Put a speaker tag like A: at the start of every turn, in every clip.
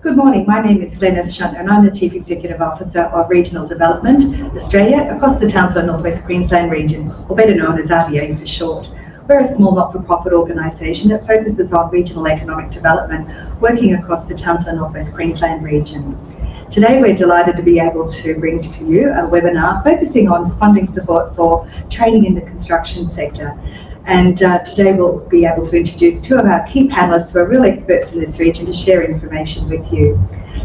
A: Good morning, my name is Glenys Shunt and I'm the Chief Executive Officer of Regional Development Australia across the Townsville North West Queensland region, or better known as RDA for short. We're a small not-for-profit organisation that focuses on regional economic development, working across the Townsville North West Queensland region. Today we're delighted to be able to bring to you a webinar focusing on funding support for training in the construction sector. And today we'll be able to introduce two of our key panellists who are real experts in this region to share information with you.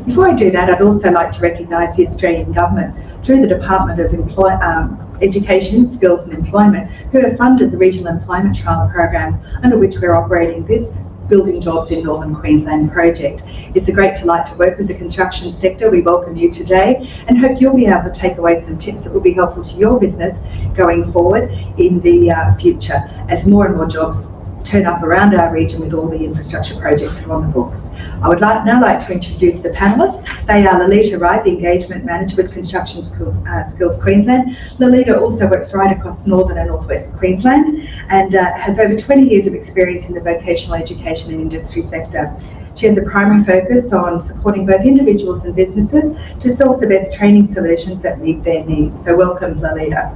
A: Before I do that, I'd also like to recognise the Australian Government through the Department of Education, Skills and Employment, who have funded the Regional Employment Trial Program under which we're operating this Building Jobs in Northern Queensland project. It's a great delight to work with the construction sector. We welcome you today and hope you'll be able to take away some tips that will be helpful to your business going forward in the future as more and more jobs turn up around our region with all the infrastructure projects that are on the books. I would now like to introduce the panellists. They are Laleta Wright, the Engagement Manager with Construction Skills Queensland. Laleta also works right across Northern and Northwest Queensland and has over 20 years of experience in the vocational education and industry sector. She has a primary focus on supporting both individuals and businesses to source the best training solutions that meet their needs. So welcome, Laleta.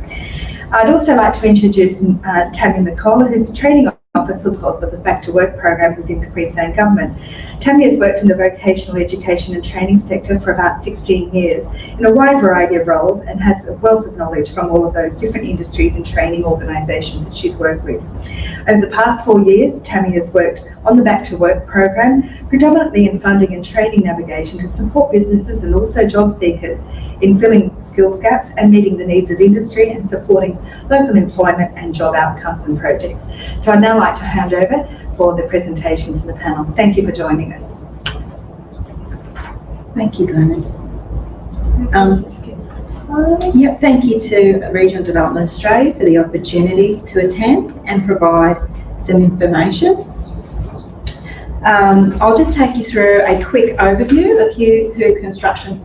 A: I'd also like to introduce Tammy Mccoll, who's training Officer for the Back to Work program within the Queensland Government. Tammy has worked in the vocational education and training sector for about 16 years in a wide variety of roles and has a wealth of knowledge from all of those different industries and training organisations that she's worked with. Over the past 4 years, Tammy has worked on the Back to Work program, predominantly in funding and training navigation to support businesses and also job seekers in filling skills gaps and meeting the needs of industry and supporting local employment and job outcomes and projects. So I'd now like to hand over for the presentation to the panel. Thank you for joining us.
B: Thank you, Glenys. Thank you to Regional Development Australia for the opportunity to attend and provide some information. I'll just take you through a quick overview of who Construction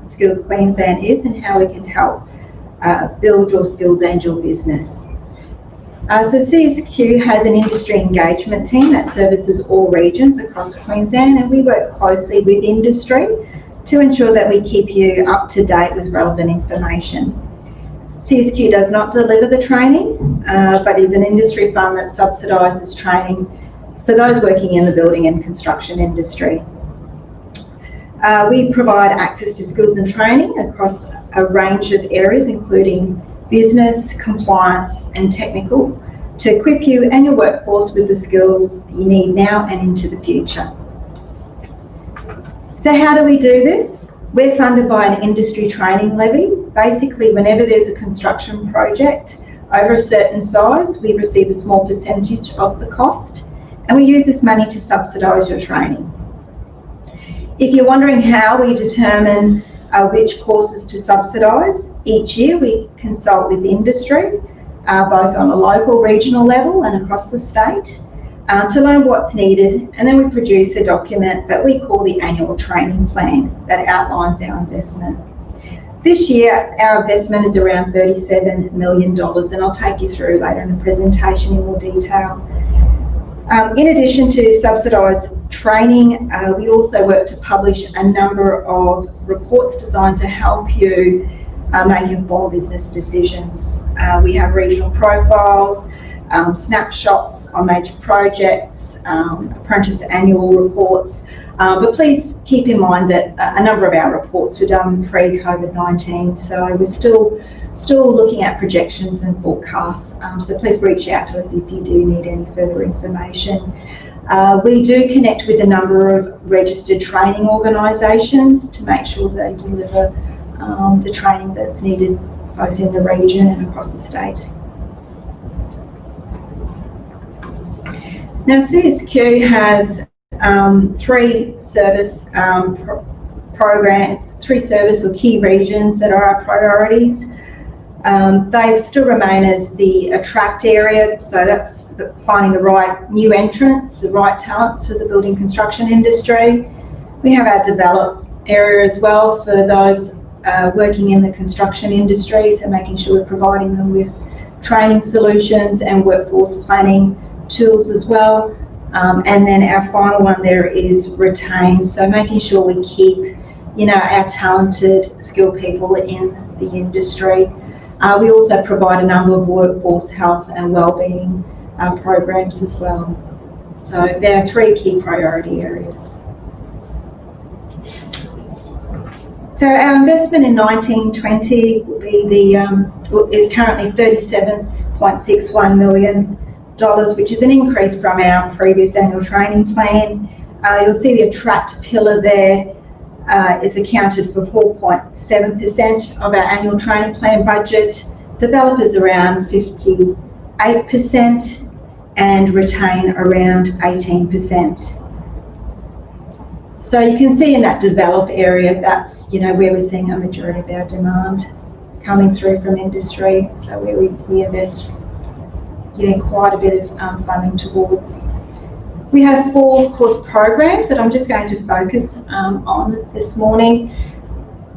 B: Skills Queensland is and how we can help build your skills and your business. So CSQ has an industry engagement team that services all regions across Queensland, and we work closely with industry to ensure that we keep you up to date with relevant information. CSQ does not deliver the training, but is an industry fund that subsidises training for those working in the building and construction industry. We provide access to skills and training across a range of areas, including business, compliance and technical, to equip you and your workforce with the skills you need now and into the future. So how do we do this? We're funded by an industry training levy. Basically, whenever there's a construction project over a certain size, we receive a small percentage of the cost, and we use this money to subsidise your training. If you're wondering how we determine which courses to subsidise, each year we consult with industry, both on a local, regional level and across the state, to learn what's needed, and then we produce a document that we call the annual training plan that outlines our investment. This year our investment is around $37 million, and I'll take you through later in the presentation in more detail. In addition to subsidised training, we also work to publish a number of reports designed to help you make informed business decisions. We have regional profiles, snapshots on major projects, apprentice annual reports, but please keep in mind that a number of our reports were done pre-COVID-19, so we're still looking at projections and forecasts, so please reach out to us if you do need any further information. We do connect with a number of registered training organisations to make sure they deliver the training that's needed both in the region and across the state. Now CSQ has three service programs, three service or key regions that are our priorities. They still remain as the attract area, so that's finding the right new entrants, the right talent for the building construction industry. We have our develop area as well for those working in the construction industry, so making sure we're providing them with training solutions and workforce planning tools as well. And then our final one there is retain. So making sure we keep, our talented, skilled people in the industry. We also provide a number of workforce health and wellbeing programs as well. So there are 3 key priority areas. So our investment in 1920 will be is currently $37.61 million, which is an increase from our previous annual training plan. You'll see the attract pillar there is accounted for 4.7% of our annual training plan budget, developers around 58%, and retain around 18%. So you can see in that develop area, that's where we're seeing a majority of our demand coming through from industry. So where we invest quite a bit of funding towards. We have 4 course programs that I'm just going to focus on this morning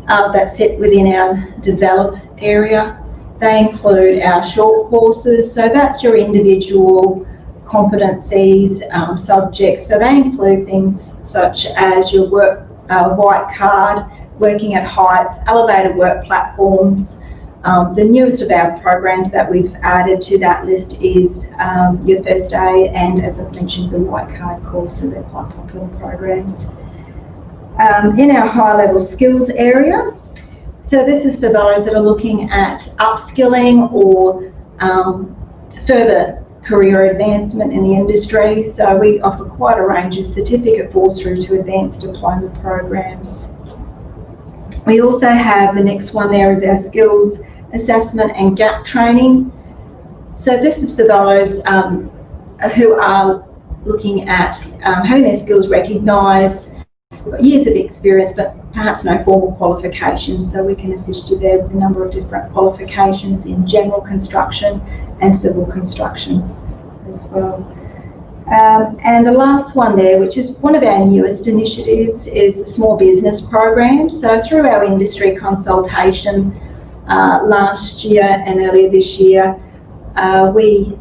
B: that sit within our develop area. They include our short courses, so that's your individual competencies, subjects. So they include things such as your work white card, working at heights, elevated work platforms. The newest of our programs that we've added to that list is your first aid and, as I've mentioned, the white card course, so they're quite popular programs. In our high level skills area, so this is for those that are looking at upskilling or further career advancement in the industry. So we offer quite a range of certificate falls through to advanced diploma programs. We also have, the next one there is our skills assessment and gap training. So this is for those who are looking at having their skills recognised, years of experience but perhaps no formal qualifications. So we can assist you there with a number of different qualifications in general construction and civil construction as well. And the last one there, which is one of our newest initiatives, is the small business program. So through our industry consultation last year and earlier this year, we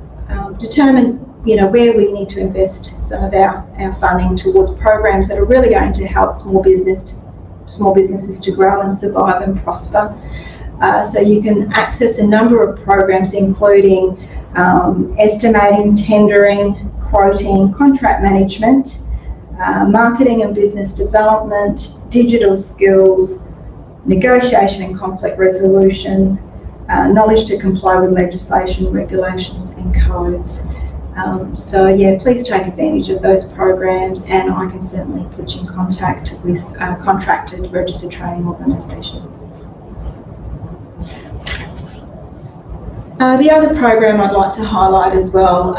B: determined where we need to invest some of our funding towards programs that are really going to help small businesses to grow and survive and prosper. So you can access a number of programs, including estimating, tendering, quoting, contract management, marketing and business development, digital skills, negotiation and conflict resolution, knowledge to comply with legislation, regulations and codes. So yeah, please take advantage of those programs, and I can certainly put you in contact with contracted registered training organisations. The other program I'd like to highlight as well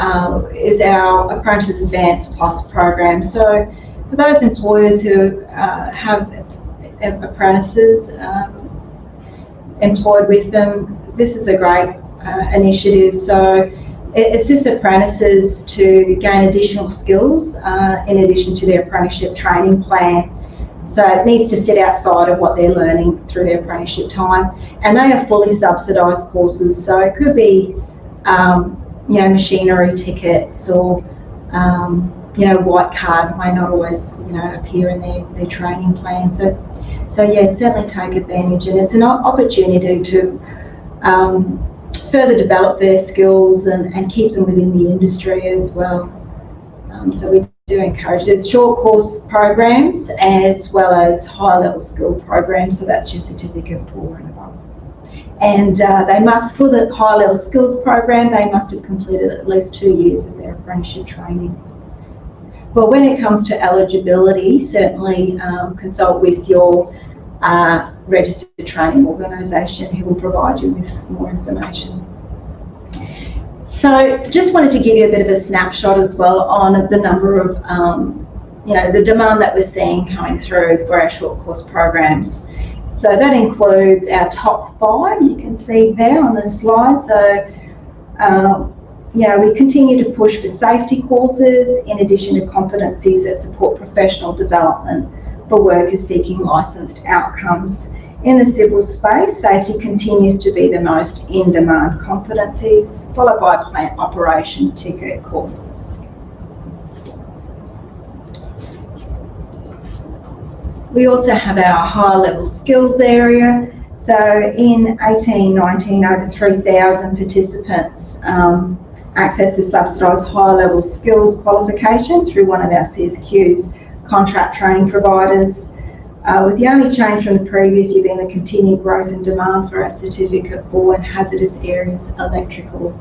B: is our Apprentices Advance Plus program. So for those employers who have apprentices employed with them, this is a great initiative. So it assists apprentices to gain additional skills in addition to their apprenticeship training plan. So it needs to sit outside of what they're learning through their apprenticeship time, and they are fully subsidised courses. So it could be, machinery tickets, or white card may not always, appear in their training plan. So yeah, certainly take advantage, and it's an opportunity to further develop their skills and keep them within the industry as well. So we do encourage, there's short course programs as well as high level skill programs, so that's your certificate 4 and above. And they must, for the high level skills program, they must have completed at least 2 years of their apprenticeship training. Well, when it comes to eligibility, certainly consult with your registered training organisation, who will provide you with more information. So just wanted to give you a bit of a snapshot as well on the number of, the demand that we're seeing coming through for our short course programs. So that includes our top 5, you can see there on the slide. So, we continue to push for safety courses in addition to competencies that support professional development for workers seeking licensed outcomes. In the civil space, safety continues to be the most in-demand competencies, followed by plant operation ticket courses. We also have our higher level skills area. So in 18-19, over 3,000 participants access the subsidised higher level skills qualification through one of our CSQ's contract training providers. With the only change from the previous year being the continued growth and demand for our certificate for and hazardous areas electrical.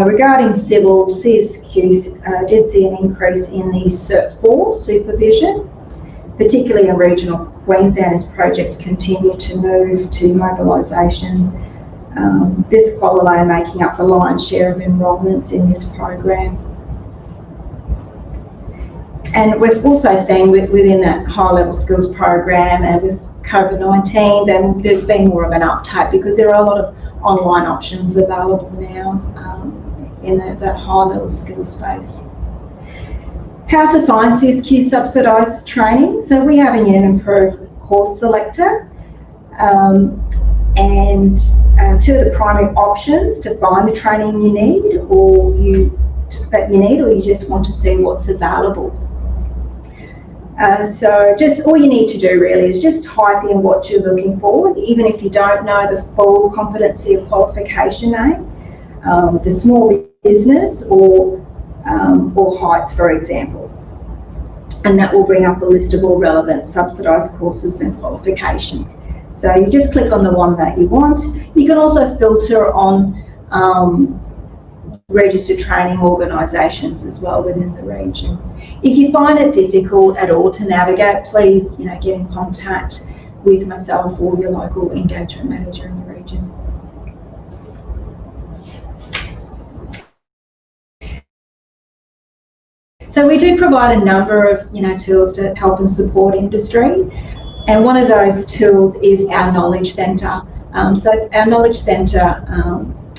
B: Regarding civil, CSQ did see an increase in the Cert 4 supervision, particularly in regional Queensland as projects continue to move to mobilisation. This qual alone making up the lion's share of enrolments in this program. And we've also seen within that high level skills program and with COVID-19, then there's been more of an uptake because there are a lot of online options available now in that high level skills space. How to find CSQ subsidised training. So we have a new and improved course selector and two of the primary options to find the training you need or you just want to see what's available. So just all you need to do really is just type in what you're looking for, even if you don't know the full competency or qualification name, the small business or heights, for example. And that will bring up a list of all relevant subsidised courses and qualification. So you just click on the one that you want. You can also filter on registered training organisations as well within the region. If you find it difficult at all to navigate, please get in contact with myself or your local engagement manager in the region. So we do provide a number of tools to help and support industry, and one of those tools is our Knowledge Centre. So our Knowledge Centre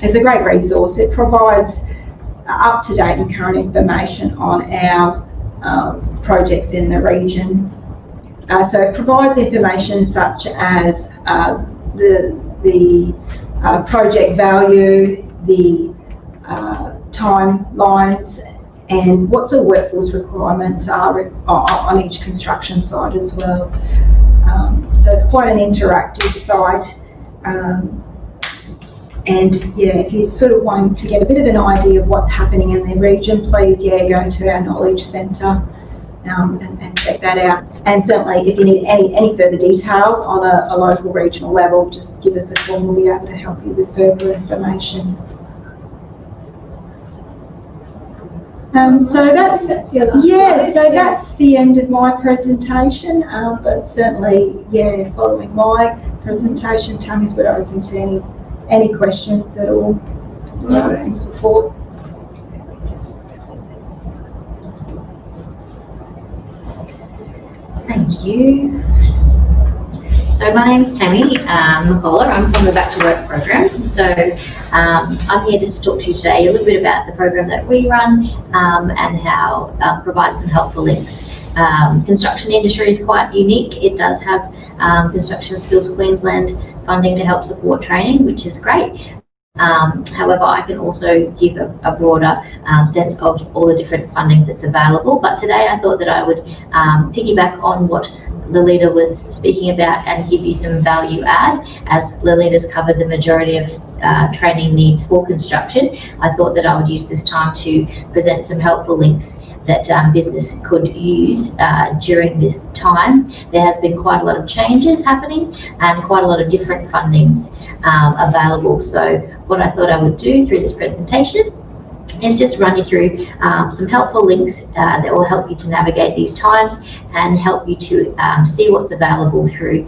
B: is a great resource. It provides up-to-date and current information on our projects in the region. So it provides information such as the project value, the timelines, and what sort of workforce requirements are on each construction site as well. So it's quite an interactive site. And yeah, if you sort of want to get a bit of an idea of what's happening in the region, please go to our Knowledge Centre and check that out. And certainly if you need any further details on a local regional level, just give us a call and we'll be able to help you with further information. So that's your last slide. So that's the end of my presentation. But certainly, following my presentation, Tammy's been open to any questions at all. Some support.
C: Thank you. So my name's Tammy Mccoll. I'm from the Back to Work program. So I'm here just to talk to you today a little bit about the program that we run and how provide some helpful links. Construction industry is quite unique. It does have Construction Skills Queensland funding to help support training, which is great. However, I can also give a broader sense of all the different funding that's available. But today I thought that I would piggyback on what Laleta was speaking about and give you some value add. As Laleta's covered the majority of training needs for construction, I thought that I would use this time to present some helpful links that business could use during this time. There has been quite a lot of changes happening and quite a lot of different fundings available. So what I thought I would do through this presentation is just run you through some helpful links that will help you to navigate these times and help you to see what's available through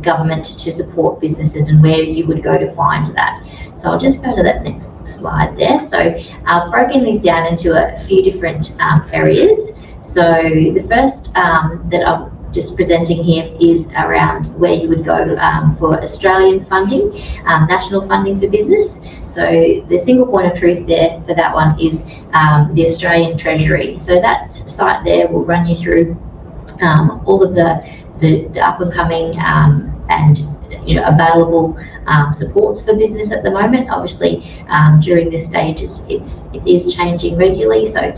C: government to support businesses and where you would go to find that. So I'll just go to that next slide there. So I've broken these down into a few different areas. So the first that I'm just presenting here is around where you would go for Australian funding, national funding for business. So the single point of truth there for that one is the Australian Treasury. So that site there will run you through all of the up and coming and available supports for business at the moment. Obviously, during this stage, it is changing regularly, so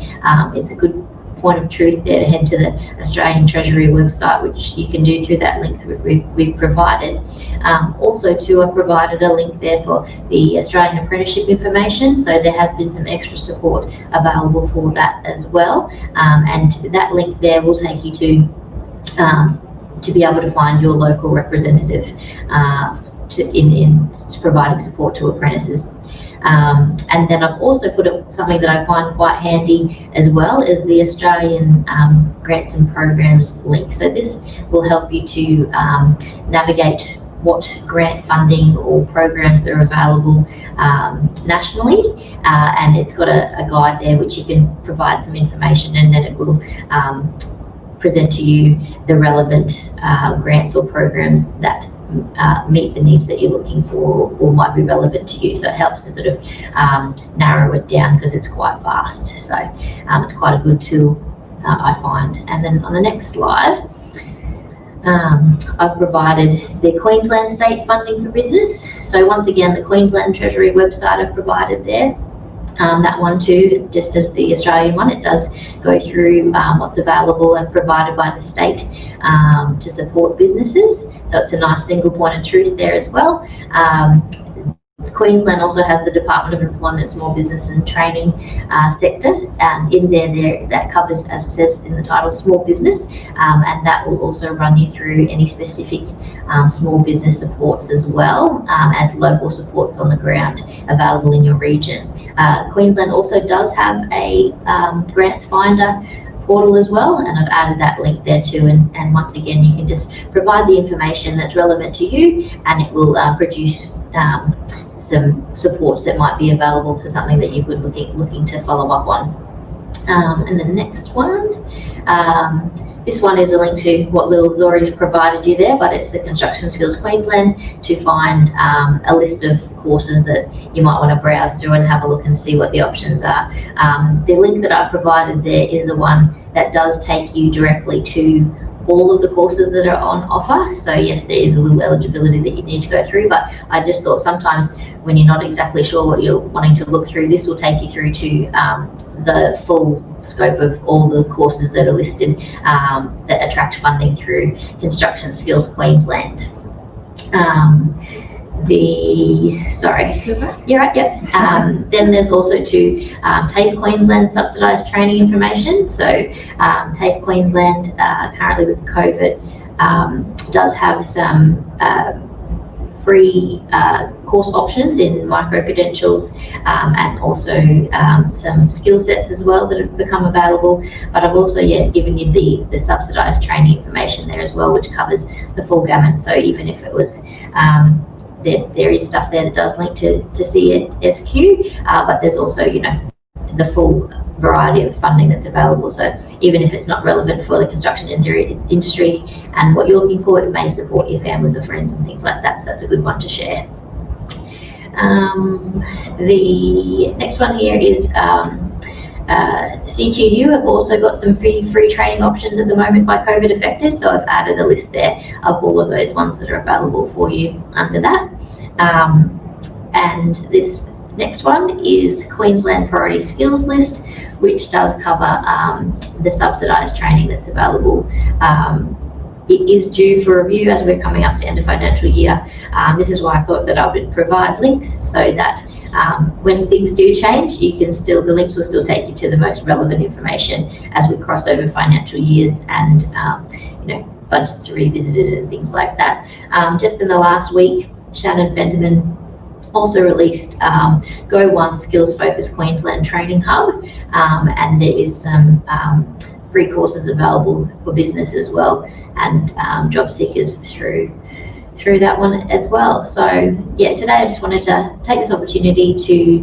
C: it's a good point of truth there to head to the Australian Treasury website, which you can do through that link that we've provided. Also too, I've provided a link there for the Australian apprenticeship information, so there has been some extra support available for that as well, and that link there will take you to be able to find your local representative in providing support to apprentices. And then I've also put up something that I find quite handy as well, is the Australian Grants and Programs link. So this will help you to navigate what grant funding or programs that are available nationally, and it's got a guide there which you can provide some information, and then it will present to you the relevant grants or programs that meet the needs that you're looking for or might be relevant to you. So it helps to sort of narrow it down, because it's quite vast. So it's quite a good tool, I find. And then on the next slide, I've provided the Queensland state funding for business. So once again, the Queensland Treasury website I've provided there. That one too, just as the Australian one, it does go through what's available and provided by the state to support businesses. So it's a nice single point of truth there as well. Queensland also has the Department of Employment, Small Business and Training sector, and in there that covers, as it says in the title, small business, and that will also run you through any specific small business supports as well as local supports on the ground available in your region. Queensland also does have a grants finder portal as well, and I've added that link there too, and once again you can just provide the information that's relevant to you, and it will produce some supports that might be available for something that you would looking to follow up on. And the next one, this one is a link to what Lil's already provided you there, but it's the Construction Skills Queensland, to find a list of courses that you might want to browse through and have a look and see what the options are. The link that I've provided there is the one that does take you directly to all of the courses that are on offer. So yes, there is a little eligibility that you need to go through, but I just thought sometimes when you're not exactly sure what you're wanting to look through, this will take you through to the full scope of all the courses that are listed that attract funding through Construction Skills Queensland. You're right, yep. Then there's also TAFE Queensland subsidised training information. So TAFE Queensland, currently with COVID, does have some free course options in micro-credentials and also some skill sets as well that have become available. But I've also given you the subsidised training information there as well, which covers the full gamut. So even if it was there is stuff there that does link to CSQ, but there's also, the full variety of funding that's available. So even if it's not relevant for the construction industry and what you're looking for, it may support your families or friends and things like that. So that's a good one to share. The next one here is CQU have also got some free training options at the moment by COVID affected, so I've added a list there of all of those ones that are available for you under that. And this next one is Queensland Priority Skills List, which does cover the subsidised training that's available. It is due for review as we're coming up to end of financial year. This is why I thought that I would provide links so that when things do change, the links will still take you to the most relevant information as we cross over financial years and budgets are revisited and things like that. Just in the last week, Shannon Fenterman also released Go One Skills Focused Queensland Training Hub, and there is some free courses available for business as well, and job seekers through that one as well. So today I just wanted to take this opportunity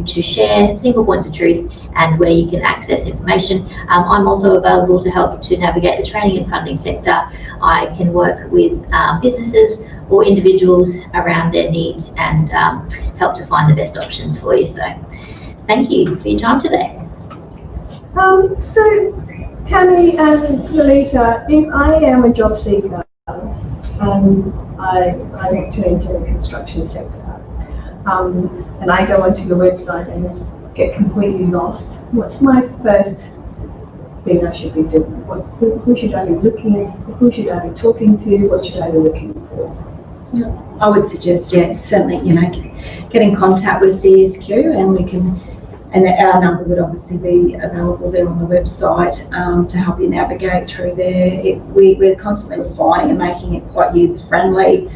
C: to share single points of truth and where you can access information. I'm also available to help to navigate the training and funding sector. I can work with businesses or individuals around their needs and help to find the best options for you. So thank you for your time today.
D: So Tammy and Laleta, if I am a job seeker and I want to enter the construction sector, and I go onto your website and get completely lost, what's my first thing I should be doing? Who should I be looking? Who should I be talking to? What should I be looking for?
B: I would suggest, certainly, get in contact with CSQ, and we can, and our number would obviously be available there on the website to help you navigate through there. We're constantly refining and making it quite user-friendly.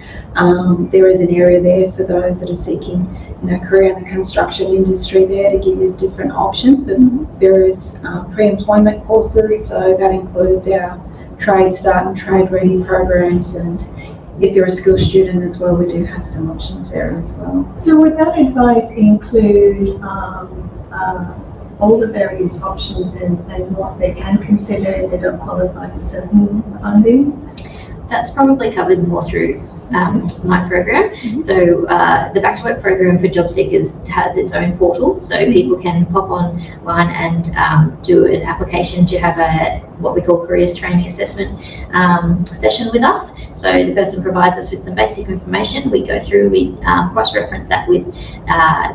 B: There is an area there for those that are seeking, career in the construction industry there, to give you different options for various pre-employment courses. So that includes our trade start and trade ready programs, and if you're a school student as well, we do have some options there as well.
D: So would that advice include all the various options and what they can consider if they don't qualify for certain funding?
C: That's probably covered more through my program. So the Back to Work program for job seekers has its own portal, so people can pop online and do an application to have what we call careers training assessment session with us. So the person provides us with some basic information. We go through, we cross-reference that with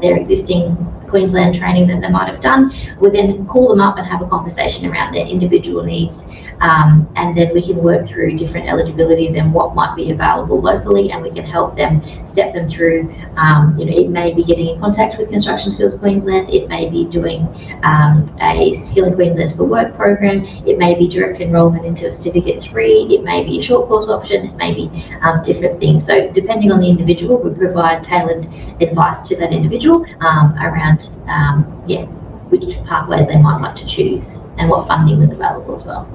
C: their existing Queensland training that they might have done. We then call them up and have a conversation around their individual needs, and then we can work through different eligibilities and what might be available locally, and we can help them, step them through. It may be getting in contact with Construction Skills Queensland, it may be doing a Skills Queensland for Work program, it may be direct enrolment into a Certificate 3, it may be a short course option, it may be different things. So depending on the individual, we provide tailored advice to that individual around which pathways they might like to choose and what funding is available as well.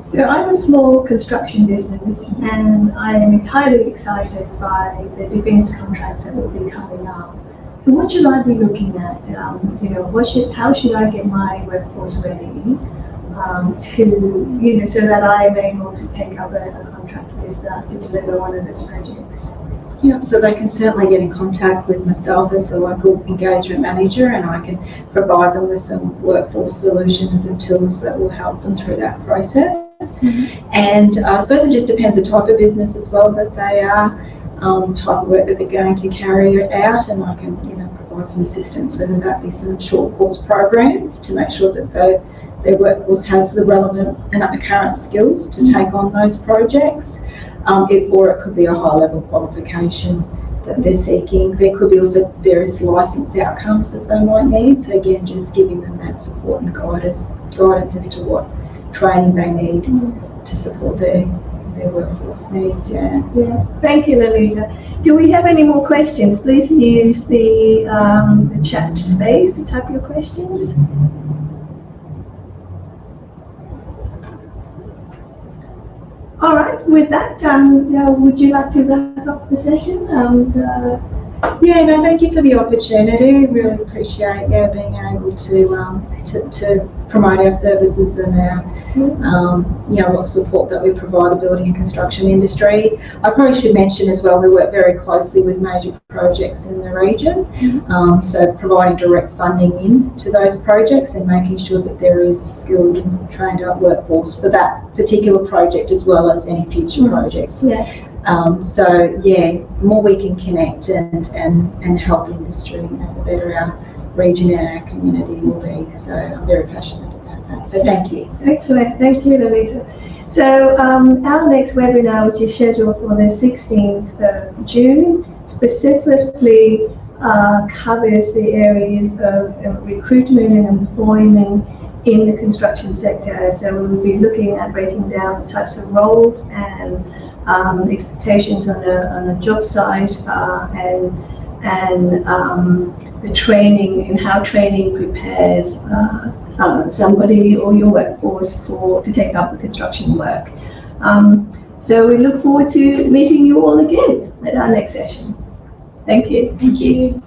D: So I'm a small construction business, and I am highly excited by the defence contracts that will be coming up. So what should I be looking at? How should I get my workforce ready so that I am able to take up a contract with to deliver one of those projects?
B: So they can certainly get in contact with myself as the local engagement manager, and I can provide them with some workforce solutions and tools that will help them through that process. And I suppose it just depends the type of business as well that they are, type of work that they're going to carry out, and I can provide some assistance, whether that be some short course programs to make sure that their workforce has the relevant and current skills to take on those projects. Or it could be a high-level qualification that they're seeking. There could be also various licence outcomes that they might need. So again, just giving them that support and guidance as to what training they need to support their workforce needs. Yeah.
D: Thank you, Laleta. Do we have any more questions? Please use the chat space to type your questions. All right, with that, would you like to wrap up the session?
B: Thank you for the opportunity. Really appreciate being able to promote our services and our what support that we provide the building and construction industry. I probably should mention as well, we work very closely with major projects in the region, so providing direct funding into those projects and making sure that there is a skilled and trained up workforce for that particular project as well as any future projects. The more we can connect and help industry, the better our region and our community will be. So I'm very passionate about that. So thank you.
D: Excellent. Thank you, Laleta. So our next webinar, which is scheduled for the 16th of June, specifically covers the areas of recruitment and employment in the construction sector. So we will be looking at breaking down the types of roles and expectations on a job site and the training and how training prepares somebody or your workforce to take up the construction work. So we look forward to meeting you all again at our next session. Thank you.
C: Thank you.